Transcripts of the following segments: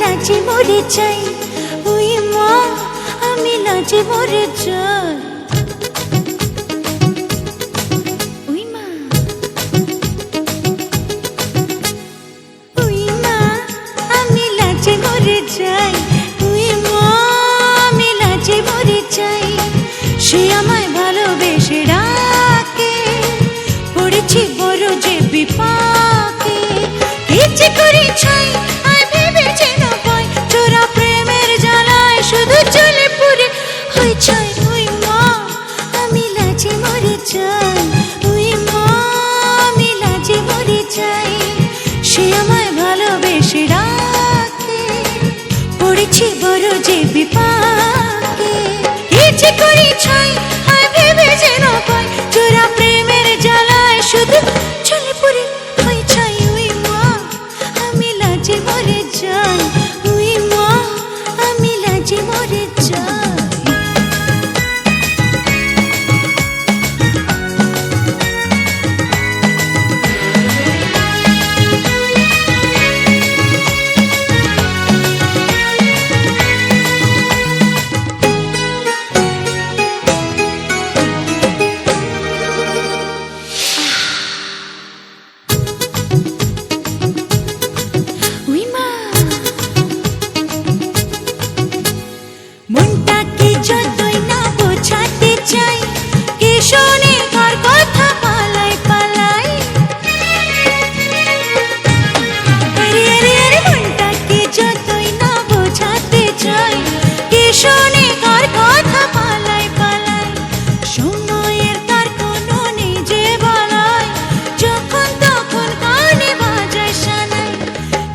লাজে মরে যাই, ওই মা আমি লাজে মরে যাই। ওই মা, ওই মা আমি লাজে মরে যাই, ওই মা আমি লাজে মরে যাই। সে আমায় ভালোবেসে ডাকে, পড়েছি বড় যে বিপাকে। কি যে করি ছাই আয় ভেবে যেন পাই, চোরা প্রেমের জ্বালায় শুধু চলে পুরে হয়ে ছাই। ওই মা আমি লাজে মরে যাই, ওই মা আমি লাজে মরে যাই। সে আমায় ভালোবেসে ডাকে, পড়েছি বড় যে বিপাকে। কি যে করি ছাই আয় ভেবে যেন পাই, চোরা প্রেমের জ্বালায় শুধু চলে পুরে হয়ে ছাই। ওই মা আমি লাজে মরে যাই, ওই মা আমি লাজে মরে যাই। মনটাকে যতই না বোঝাতে চাই, কে শোনে কার কথা পালাই পালাই। আরে আরে আরে মনটাকে যতই না বোঝাতে চাই, কে শোনে কার কথা পালাই পালাই। সময়ের তার কোনো নেই যে বলাই, যখন তখন কানে বাজায় সানাই।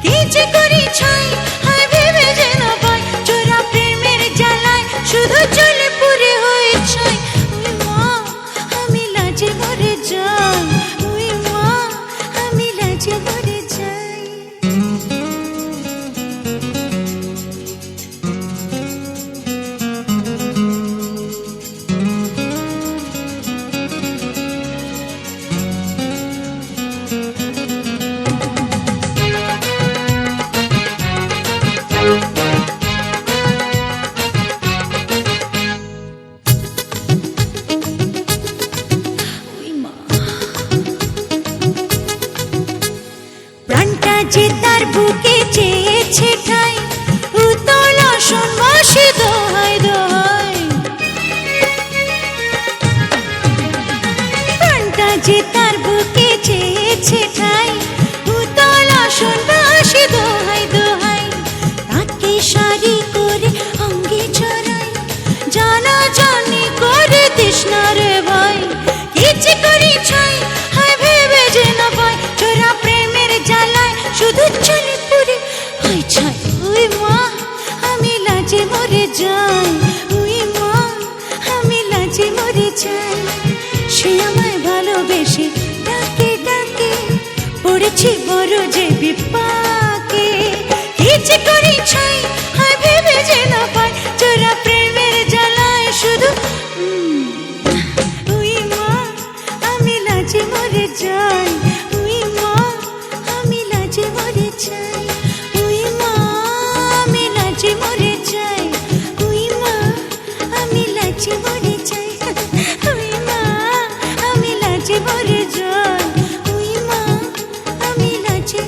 কি যে করি ছাই হায় ভেবে যেন পাই, চোরা প্রেমের জ্বালায় শুধু চলে পুরে হয়ে ছাই। ওই মা আমি লাজে মরে যাই, ওই মা আমি লাজে মরে যাই। প্রাণটা যে তার বুকে চেয়েছে ঠাই, উতল আসন বসে দোহাই দোহাই। প্রাণটা যে তার বুকে চেয়েছে ঠাই, উতল আসন বসে দোহাই দোহাই। তাকে সারি করে অঙ্গে ছড়াই, জানা জানি করে তৃষ্ণারে ভাই। কি যে করি ছাই হায় ভেবে যে না পাই, চোরা প্রেমের জ্বালায় শুধু চলে পুরে হয়ে ছাই। ওই মা আমি লাজে মরে যাই, ওই মা আমি লাজে মরে যাই। সে আমায় ভালোবেসে ডাকে ডাকে, পড়েছি বড় যে বিপাকে। কি যে করি ছাই হায় ভেবে যে না পাই, চোরা প্রেমের জ্বালায় শুধু ওই মা আমি লাজে মরে যাই, ওই মা আমি লাজে মরে যাই। ওই মা আমি লাজে মরে যাই, ওই মা আমি লাজে মরে যাই। ওই মা আমি লাজে মরে যাই, ওই মা আমি লাজে।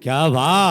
क्या बात।